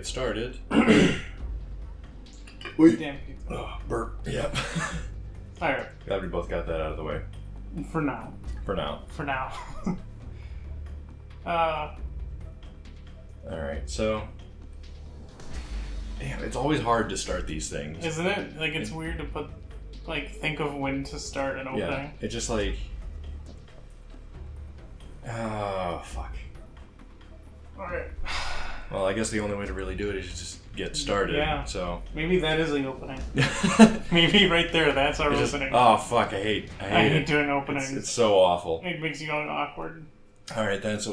get started. Wait. Damn. Oh, burp. Yep. Alright. Glad we both got that out of the way. For now. For now. Alright, so... Damn, it's always hard to start these things. Isn't it? Like, it's weird to put, think of when to start an opening. Yeah, it's just like... Oh, fuck. Alright. Well, I guess the only way to really do it is just get started. Yeah. So Maybe that is the opening. Maybe right there, that's our opening. Oh, fuck, I hate it. doing openings. It's so awful. It makes you going awkward. Alright then, so,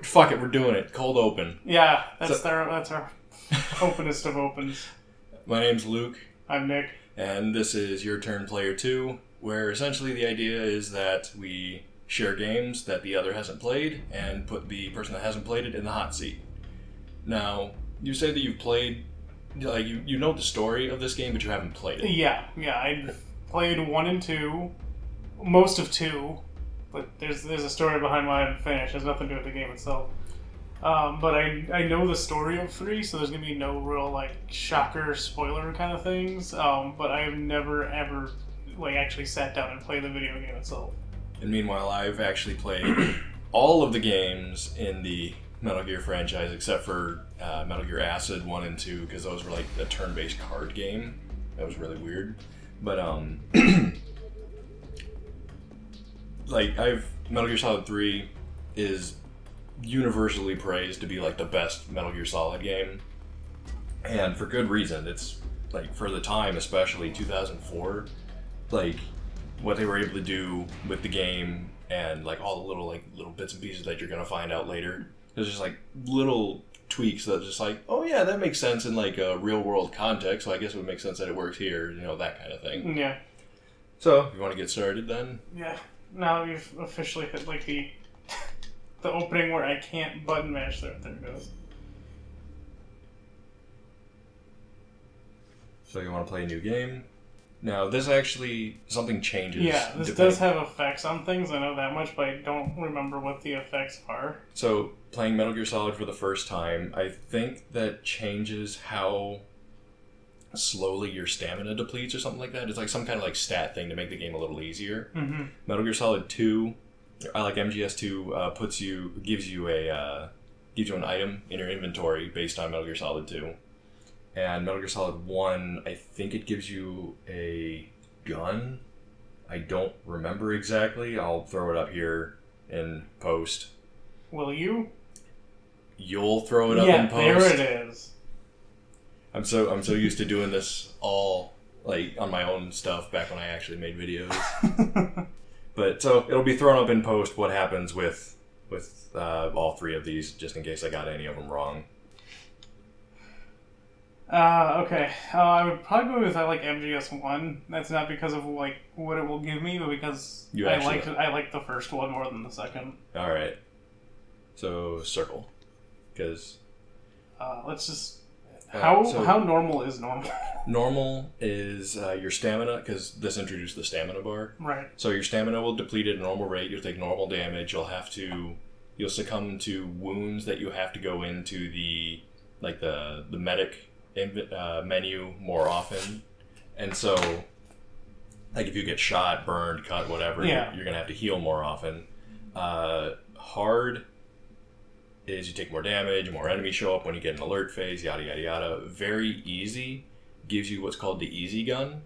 fuck it, we're doing it. Cold open. Yeah, that's our openest of opens. My name's Luke. I'm Nick. And this is Your Turn Player 2, where essentially the idea is that we share games that the other hasn't played and put the person that hasn't played it in the hot seat. Now, you say that you've played, like, you know the story of this game, but you haven't played it. Yeah, I played 1 and 2, most of 2, but there's a story behind why I haven't finished. It has nothing to do with the game itself. But I know the story of 3, so there's going to be no real, shocker, spoiler kind of things. But I have never, ever, actually sat down and played the video game itself. And meanwhile, I've actually played all of the games in the Metal Gear franchise, except for Metal Gear Acid 1 and 2, because those were, a turn-based card game. That was really weird. But, Metal Gear Solid 3 is universally praised to be the best Metal Gear Solid game, and for good reason. It's for the time, especially 2004, what they were able to do with the game and all the little bits and pieces that you're gonna find out later. There's just little tweaks that just oh yeah, that makes sense in a real world context, so I guess it would make sense that it works here, that kind of thing. Yeah. So if you want to get started then? Yeah. Now we've officially hit the opening where I can't button mash. There it goes. So you want to play a new game? Now, this actually, something changes. Yeah, this does have effects on things, I know that much, but I don't remember what the effects are. So, playing Metal Gear Solid for the first time, I think that changes how slowly your stamina depletes or something like that. It's some kind of stat thing to make the game a little easier. Mm-hmm. Metal Gear Solid 2... I like MGS2 gives you an item in your inventory based on Metal Gear Solid 2, and Metal Gear Solid 1, I think it gives you a gun. I don't remember exactly. I'll throw it up here in post. Will you? You'll throw it up in post. Yeah, there it is. I'm so used to doing this all on my own stuff back when I actually made videos. But, so, it'll be thrown up in post what happens with all 3 of these, just in case I got any of them wrong. Okay. I would probably go with MGS1. That's not because of, what it will give me, but because I like the first one more than the second. Alright. So, circle. Because... let's just... How normal is normal? Normal is your stamina, because this introduced the stamina bar. Right. So your stamina will deplete at a normal rate. You'll take normal damage. You'll succumb to wounds that you have to go into the medic menu more often. And so, if you get shot, burned, cut, whatever, you're going to have to heal more often. Hard is you take more damage, more enemies show up when you get an alert phase, yada yada yada. Very easy gives you what's called the easy gun.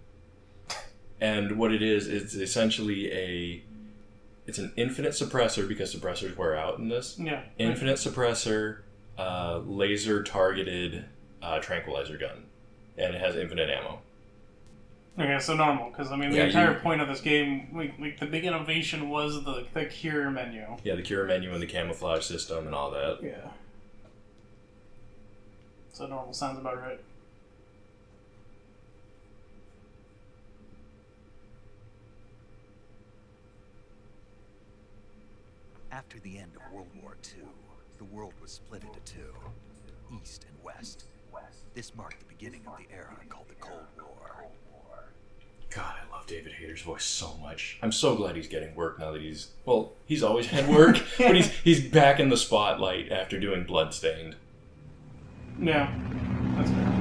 And what it is, it's essentially it's an infinite suppressor, because suppressors wear out in this. Yeah. Infinite suppressor, laser targeted tranquilizer gun. And it has infinite ammo. Okay, so normal, because the entire point of this game, the big innovation was the cure menu. Yeah, the cure menu and the camouflage system and all that. Yeah. So normal sounds about right. After the end of World War II, the world was split into 2, East and West. This marked the beginning of the era called the Cold War. God, I love David Hayter's voice so much. I'm so glad he's getting work now that he's always had work, but he's back in the spotlight after doing Bloodstained. Yeah, that's fair.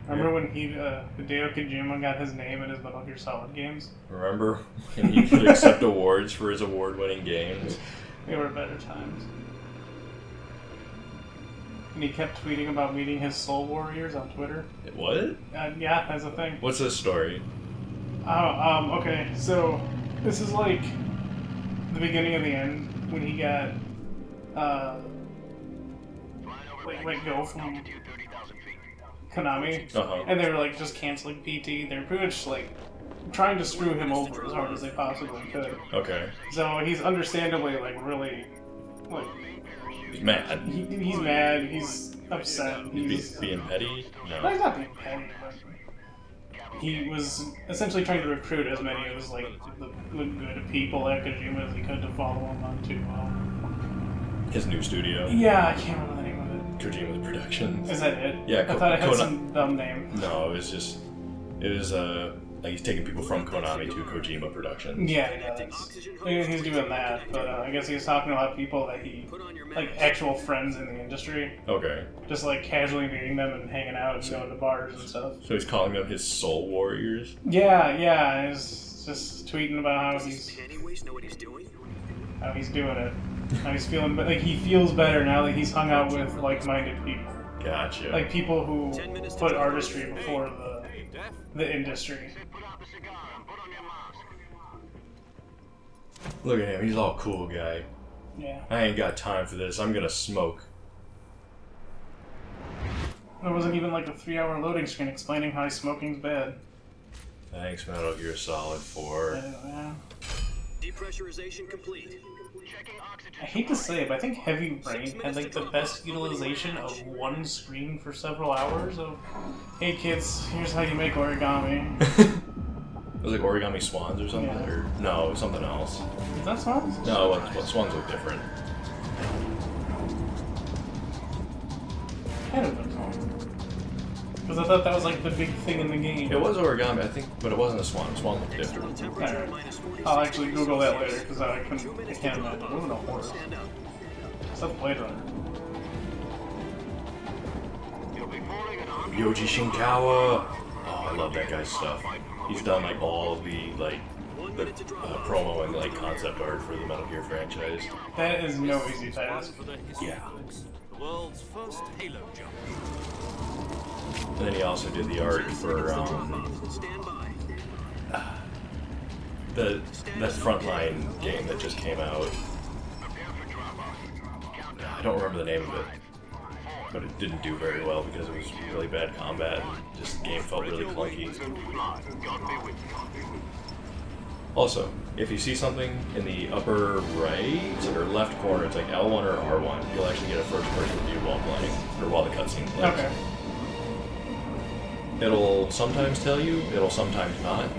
Remember when Hideo Kojima got his name in his Metal Gear Solid games? Remember when he could accept awards for his award-winning games? They were better times. And he kept tweeting about meeting his soul warriors on Twitter. What? Yeah, that's a thing. What's this story? Okay, so this is like the beginning of the end when he got let go from Konami, and they were like just canceling PT. They're pretty much like trying to screw him over as hard as they possibly could. Okay. So he's understandably like really like he's mad. He's mad. He's upset. He's being petty. No, he's not being petty. But he was essentially trying to recruit as many of like the good people at Kojima as he could to follow him onto his new studio. Yeah, I can't remember the name of it. Kojima's Productions. Is that it? Yeah. I thought it had some dumb name. No, it was like he's taking people from Konami to Kojima Productions. Yeah, he does. He's doing that, but I guess he's talking to a lot of people that he, like actual friends in the industry. Okay. Just like casually meeting them and hanging out and going to bars and stuff. So he's calling them his soul warriors? Yeah, he's just tweeting about how he's doing it. How he's feeling, but like he feels better now that he's hung out with like-minded people. Gotcha. Like people who put artistry before the industry. Look at him, he's all cool guy. Yeah. I ain't got time for this, I'm gonna smoke. There wasn't even like a 3-hour loading screen explaining how smoking's bad. Thanks, Metal Gear Solid 4. Yeah. Depressurization complete. I hate to say it, but I think Heavy Rain had like the best utilization of one screen for several hours of, hey kids, here's how you make origami. It was like Origami Swans or something? Yeah. Or no, it was something else. Is that Swans? No, Swans look different. Kind of looks Swans. Because I thought that was like the big thing in the game. It was Origami, I think, but it wasn't a Swan. Swan looked different. Alright. I'll actually Google that later, because I can't imagine. What a horror. Stuff Blade Runner. Yoji Shinkawa! Oh, I love that guy's stuff. He's done like all of the promo and like concept art for the Metal Gear franchise. That is no easy task. Yeah. The world's first Halo jump. And then he also did the art for that Frontline game that just came out. I don't remember the name of it, but it didn't do very well because it was really bad combat and just the game felt really clunky. Also, if you see something in the upper right or left corner, it's like L1 or R1, you'll actually get a first-person view while playing, or while the cutscene plays. Okay. It'll sometimes tell you, it'll sometimes not.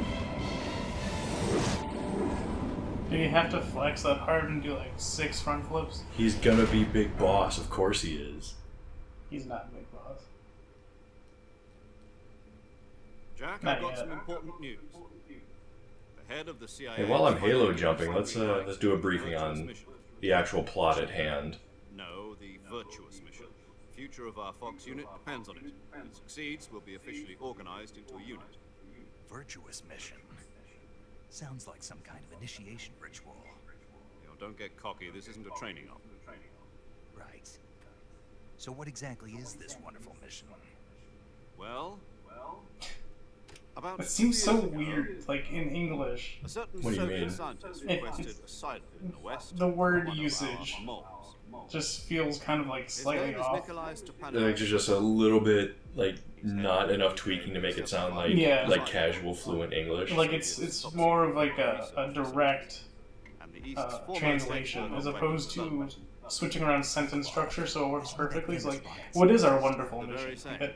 Do you have to flex that hard and do like 6 front flips? He's gonna be Big Boss, of course he is. He's not Big Boss. Jack, Not I've got yet. some important news. The head of the CIA. Hey, while I'm Halo jumping, let's do a briefing on the actual plot at hand. No, the virtuous mission. The future of our Fox unit depends on it. If it succeeds, we'll be officially organized into a unit. Virtuous mission. Sounds like some kind of initiation ritual. You know, don't get cocky. This isn't a training op. Right. So what exactly is this wonderful mission? Well, about It seems so 2 years ago, weird, like in English. a certain What do you Soviet mean? scientist It- requested asylum in the West. The word for one of our usage moles. just feels kind of like His slightly name is off. Nikolai Like Stepanovich. there's just a little bit, like, not enough tweaking to make it sound like Yeah. like casual fluent English. Like it's more of like a direct And the East's foremost translation expert as of opposed weapons to switching around sentence structure so it works perfectly. It's like, what is our wonderful The very mission? same. Like,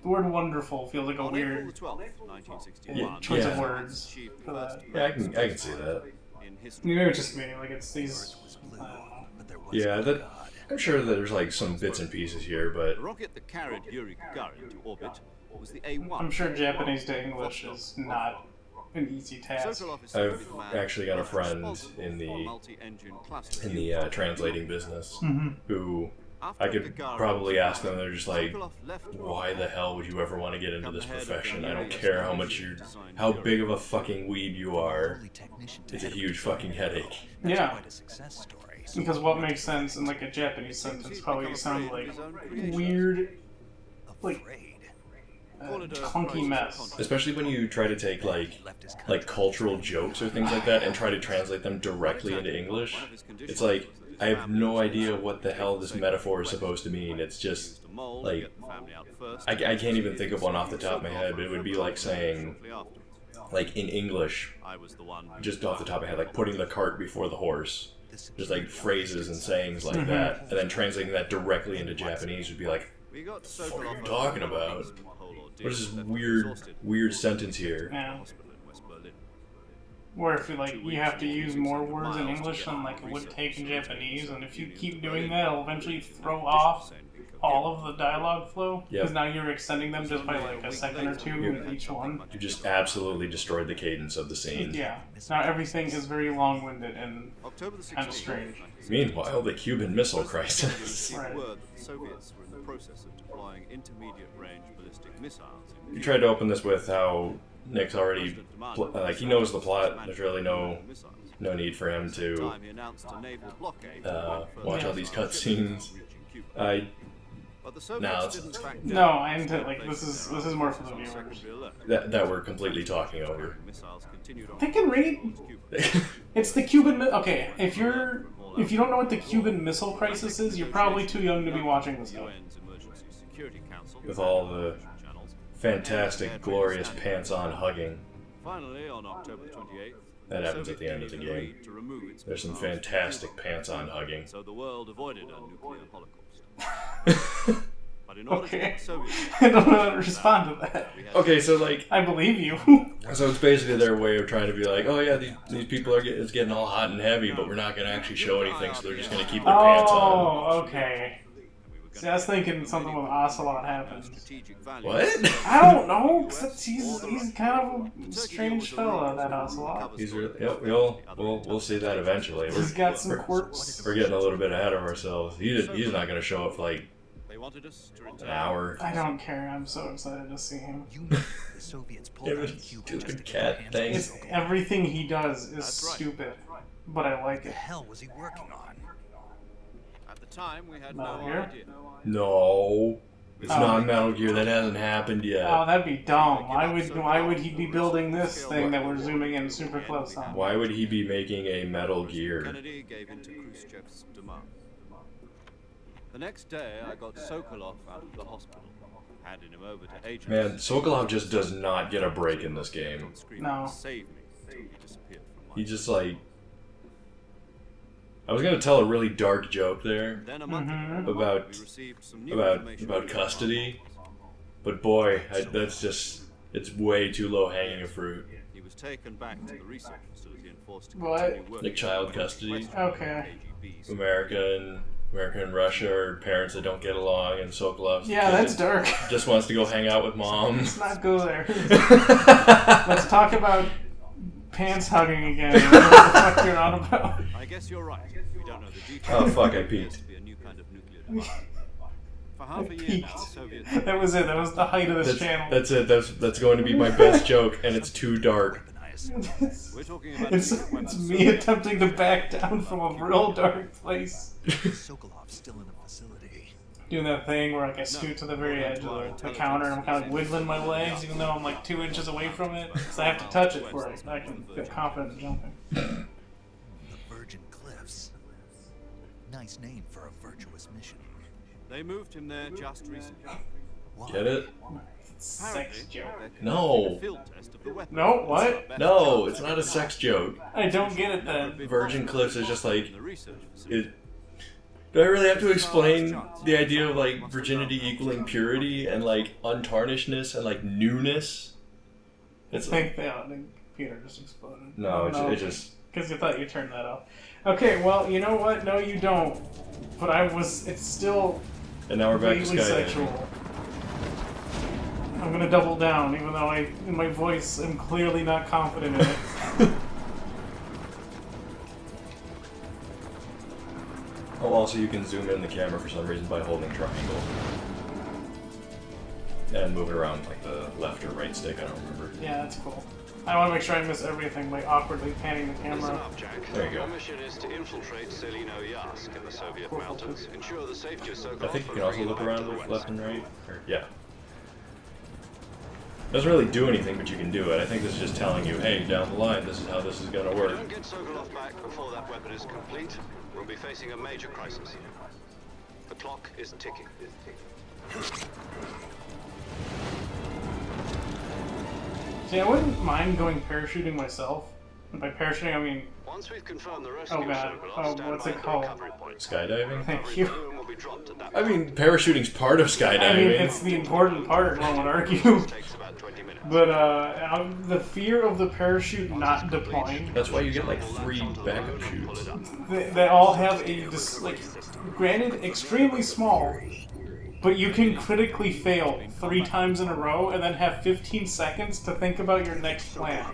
the word wonderful feels like a On April weird the 12th, 1961, choice of Yeah. words achieved for that. first Yeah, I can see that. in history. Maybe it's just me, like it's these. Was blue, I don't know. but there was Yeah, no that God. I'm sure that there's like some bits and pieces here, but The rocket that carried Yuri Gagarin to orbit was the A-1. I'm sure Japanese to English is not an easy task. I've actually got a friend in the translating business who I could probably ask them. They're just like, why the hell would you ever want to get into this profession? I don't care how big of a fucking weeb you are. It's a huge fucking headache. Yeah. Because what makes sense in like a Japanese sentence probably sounds like weird, like clunky mess. Especially when you try to take like cultural jokes or things like that and try to translate them directly into English. It's like, I have no idea what the hell this metaphor is supposed to mean. It's just like, I can't even think of one off the top of my head, but it would be like saying, like in English, just off the top of my head, like putting the cart before the horse. Just like phrases and sayings like that, and then translating that directly into Japanese would be like, what the fuck are you talking about? What is this weird sentence here? Yeah. Or if you have to use more words in English than like it would take in Japanese, and if you keep doing that, it'll eventually throw off all of the dialogue flow, because now you're extending them just by like a second or two in each one. You just absolutely destroyed the cadence of the scene. Yeah. Now everything is very long-winded and kind of strange. Meanwhile, the Cuban Missile Crisis. Right. Soviets were in the process of deploying intermediate-range ballistic missiles. You tried to open this with how Nick's already, he knows the plot. There's really no need for him to watch all these cutscenes. No, I intend this is more for the viewers. That we're completely talking over. They can read. It's the Cuban. Okay, if you don't know what the Cuban Missile Crisis is, you're probably too young to be watching this stuff. With all the fantastic, glorious pants-on hugging. Finally, on October 28th, that happens at the end of the game. There's some fantastic pants-on hugging. So the world avoided a nuclear holocaust. But in order to get Soviet, I don't know how to respond to that. Okay, so I believe you. So it's basically their way of trying to be like, oh yeah, these people it's getting all hot and heavy, but we're not going to actually show anything, so they're just going to keep their pants on. Oh, okay. See, I was thinking something with Ocelot happened. What? I don't know. He's kind of a strange fella, that Ocelot. He's really, we'll see that eventually. He's got some quirks. We're getting a little bit ahead of ourselves. He's not going to show up for like an hour. I don't care. I'm so excited to see him. The Soviets pulled Stupid cat thing. Everything he does is stupid, but I like What the it. hell was he working on? at the time we had Metal no Gear? idea. No. It's not Metal Gear. That hasn't happened yet. Oh, that'd be dumb. Why would he be building this thing that we're zooming in super close on? Why would he be making a Metal Gear? Kennedy gave in to Khrushchev's demand. The next day, I got Sokolov out of the hospital, handed him over to agents. Man, Sokolov just does not get a break in this game. No. Save me until he disappeared from life. He just like... I was gonna tell a really dark joke there Then a month ago, about we received some new about information about custody, but boy, that's just it's way too low hanging fruit. He was taken back to the research facility and forced to What? continue working Like child custody. Okay. AGBs. America and Russia are parents that don't get along, and Sokolov Yeah, that's dark. just wants to go hang out with mom. Let's not go there. Let's talk about pants hugging again. What the fuck you're on about? I guess you're right. We don't know the details. Oh fuck, I It peeked. appears to be a new kind of nuclear device. For half a year peeked. now, Soviets That was it. That was the height of this channel. That's it. That's going to be my best joke, and it's too dark. We're talking about It's nuclear weapons. me attempting to back down from a real dark place. Sokolov's still in the facility. Doing that thing where I scoot to the very edge of the counter and I'm kind of like wiggling my legs even though I'm like 2 inches away from it. Because I have to touch it for it. I can feel confident in jumping. The Virgin Cliffs. Nice name for a virtuous mission. They moved him there just recently. Why? Get it? Sex joke. No. Field test of the weapon. No, what? No, it's not a sex joke. I don't get it then. Virgin Cliffs is just like... The research facility. Do I really have to explain the idea of like virginity equaling purity and like untarnishedness and like newness? It's I think the computer just exploded. no, it just Because you thought you turned that off. Okay, well, you know what? No, you don't. But it's still and now we're back to vaguely Skyrim. sexual. I'm gonna double down, even though in my voice, I'm clearly not confident in it. Oh, also you can zoom in the camera for some reason by holding triangle. And move it around like the left or right stick, I don't remember. Yeah, that's cool. I want to make sure I miss everything by awkwardly panning the Listen camera. up, Jack. There you go. Your mission is to infiltrate Selino-Yask in the Soviet mountains. Ensure the safety of Sokolov. I think you can also look around with left and right. Yeah. Doesn't really do anything, but you can do it. I think this is just telling you, hey, down the line, this is how this is gonna work. Don't get Sokolov back before that weapon is complete. We'll be facing a major crisis. The clock is ticking. See, I wouldn't mind going parachuting myself. And by parachuting, I mean... Once we've confirmed the rescue Oh god, what's it called? Skydiving? Thank you. Will be dropped at that I mean, parachuting's part of skydiving. I mean, it's the important part, one would argue. takes about 20 minutes. But, the fear of the parachute not deploying... That's why you get like 3 backup chutes. They all have a, granted, extremely small, but you can critically fail 3 times in a row and then have 15 seconds to think about your next plan,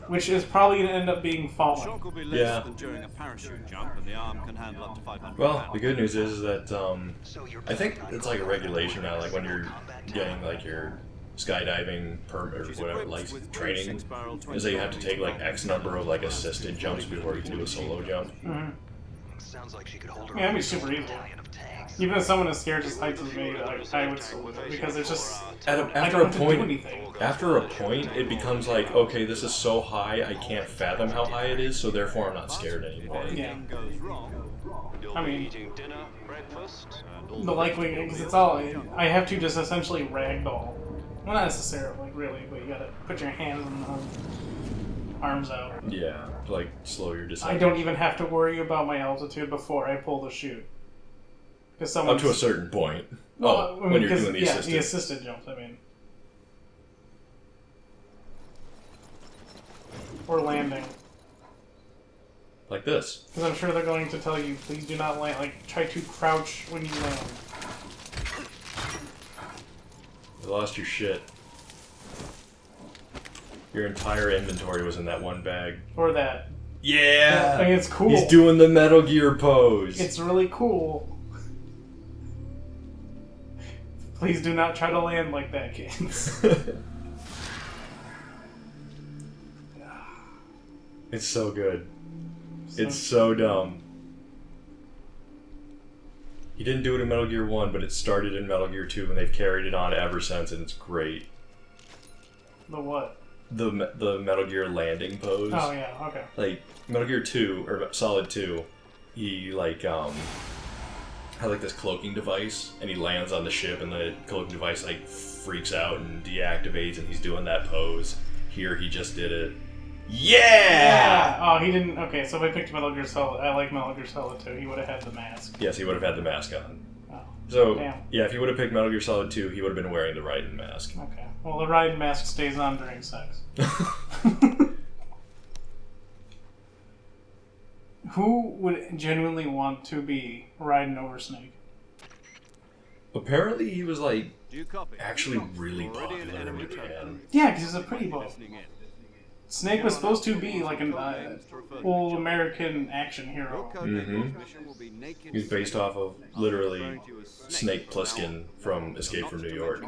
which is probably going to end up being falling. Shock will be less than during a parachute jump, and the arm can handle up to 500 Well, pounds. the good news is that, I think it's like a regulation now, like when you're getting like your skydiving permit or whatever, like training, is that you have to take like X number of like assisted jumps before you can do a solo jump. Sounds like she could hold her Yeah, that'd be own super with a easy. battalion of tanks. Even if someone as scared as heights as me, I would still do it, because it's just... I After don't a have to do point, anything. after a point, it becomes like, okay, this is so high, I can't fathom how high it is, so therefore I'm not scared anymore. Yeah. Goes wrong. You'll I be mean- eating dinner, breakfast, and all The likely, because it's all... I have to just essentially ragdoll. Well, not necessarily, really, but you gotta put your hands and arms out. Yeah, to, like slow your descent. I don't even have to worry about my altitude before I pull the chute. Because someone Up to a certain point. Well, Oh, I mean, when you're 'cause- doing the yeah, assisted. the assisted jumps, I mean. Or landing. Like this. Because I'm sure they're going to tell you, please do not land, like, try to crouch when you land. You lost your shit. Your entire inventory was in that one bag. Or that. Yeah! I mean, it's cool. He's doing the Metal Gear pose. It's really cool. Please do not try to land like that, kids. It's so good. It's so dumb. He didn't do it in Metal Gear 1, but it started in Metal Gear 2, and they've carried it on ever since, and it's great. The what? The Metal Gear landing pose. Oh, yeah, okay. Like, Metal Gear 2, or Solid 2, he, like, had, like, this cloaking device, and he lands on the ship, and the cloaking device, like, freaks out and deactivates, and he's doing that pose. Here, he just did it. Yeah! Oh, he didn't... Okay, so if I picked Metal Gear Solid... I like Metal Gear Solid 2. He would have had the mask. Yes, he would have had the mask on. Oh, So, damn. yeah, if he would have picked Metal Gear Solid 2, he would have been wearing the Raiden mask. Okay. Well, the Raiden mask stays on during sex. Who would genuinely want to be Raiden over Snake? Apparently, he was, like, Do you copy? actually really Already an popular in enemy Japan. Yeah, because he's a pretty boy. listening in. Snake was supposed to be like an full American action hero. Mhm. He's based off of, literally, Snake Plissken from Escape from New York.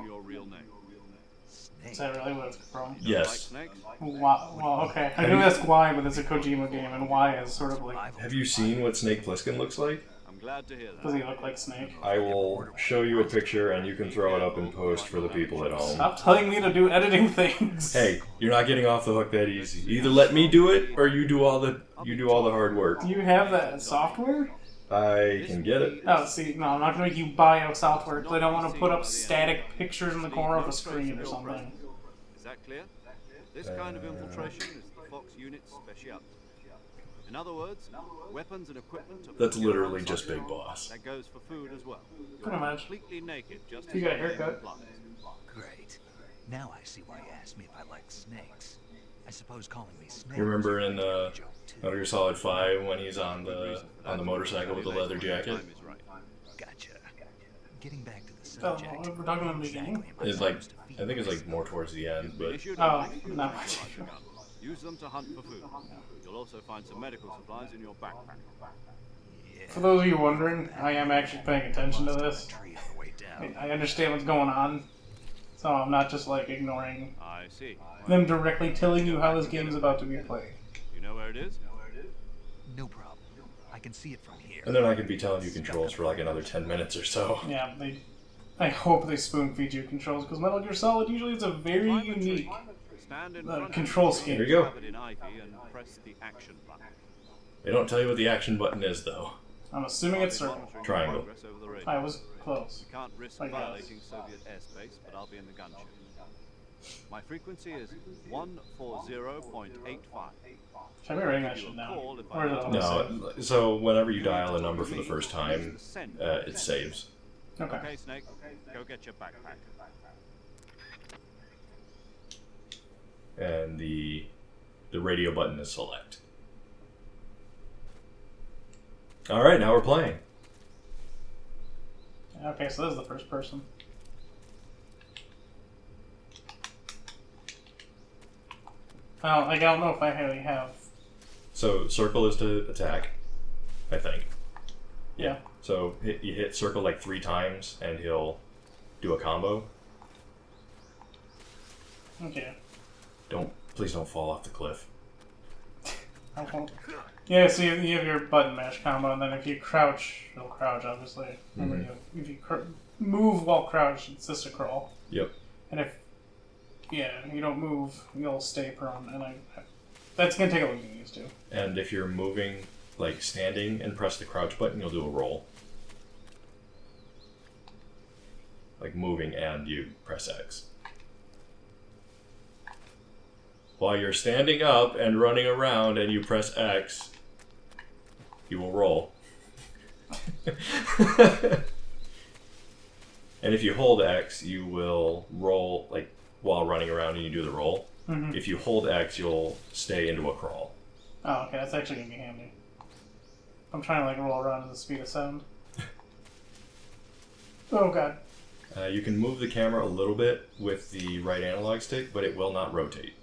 Is that really what it's from? Yes. Wow. Well, okay. I knew that's why, but it's a Kojima game, and why is sort of like... Have you seen what Snake Plissken looks like? I'm glad to hear that. Does he look like Snake? I will show you a picture, and you can throw it up in post for the people at home. Stop telling me to do editing things. Hey, you're not getting off the hook that easy. Either let me do it, or you do all the hard work. Do you have that software? I can get it. Oh, see, no, I'm not gonna make you buy out software because I don't want to put up static pictures in the corner of a screen or something. Is that clear? This kind of infiltration is the Fox unit's specialty. In other words, weapons and equipment. That's literally just Big Boss. That goes for food as well. Pretty much. Completely naked, just You got a haircut? Great. Now I see why you asked me if I like snakes. I suppose calling me Snake. You remember in was a joke, too. Metal Gear Solid 5 when he's on the motorcycle with the leather jacket? Gotcha. Getting back to the Oh, we're talking about the beginning. It's like I think it's like more towards the end, but Issued Oh, a link no. to the storage account. Use them to hunt for food. You'll also find some medical supplies in your backpack. For those of you wondering, I am actually paying attention to this. Tree on the way down. I understand what's going on, so I'm not just like ignoring I see. them directly telling you how this game is about to be played. You know where it is? No problem. I can see it from here. and then I could be telling you controls for like another 10 minutes or so. Yeah, I hope they spoon feed you controls because Metal Gear Solid usually is a very Climb a tree. unique Stand in front of control the scheme. There you go. covered in ivy and press the action button. They don't tell you what the action button is though. I'm assuming it's circle. Monitoring Triangle. progress over the radio. I was close. We can't risk I guess. violating Soviet airspace, but I'll be in the gunship. My frequency is 140.85. Should I be writing that shit down? Or is it on the save? No, so whenever you dial a number for the first time, it saves. Okay. Okay, Snake, go get your backpack. And the radio button is select. Alright, now we're playing. Okay, so this is the first person. I don't know if I really have. So circle is to attack, I think. Yeah. So you hit circle like 3 times and he'll do a combo. Okay. Please don't fall off the cliff. I won't. Yeah, so you have your button mash combo, and then if you crouch, you'll crouch, obviously. Remember, if you move while crouched, it's just a crawl. Yep. And if you don't move, you'll stay prone, and that's gonna take a little getting used to. And if you're moving, like standing and press the crouch button, you'll do a roll. Like moving and you press X. While you're standing up and running around and you press X, you will roll. And if you hold X, you will roll like while running around and you do the roll. Mm-hmm. If you hold X, you'll stay into a crawl. Oh, okay, that's actually gonna be handy. I'm trying to like roll around at the speed of sound. Oh god. You can move the camera a little bit with the right analog stick, but it will not rotate.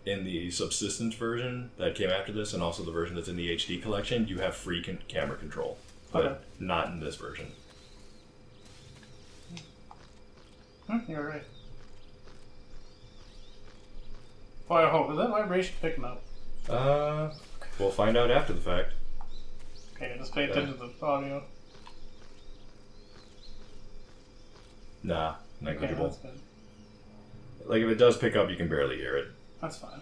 In the subsistence version that came after this, and also the version that's in the HD collection, you have free camera control, but Okay. not in this version. You're right. Well, I hope. Is that vibration picking up? We'll find out after the fact. Okay, just pay attention to the audio. Nah, Okay, negligible. that's good. Like if it does pick up, you can barely hear it. That's fine.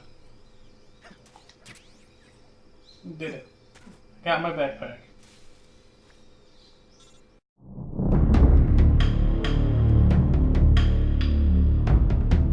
Did it. Got my backpack.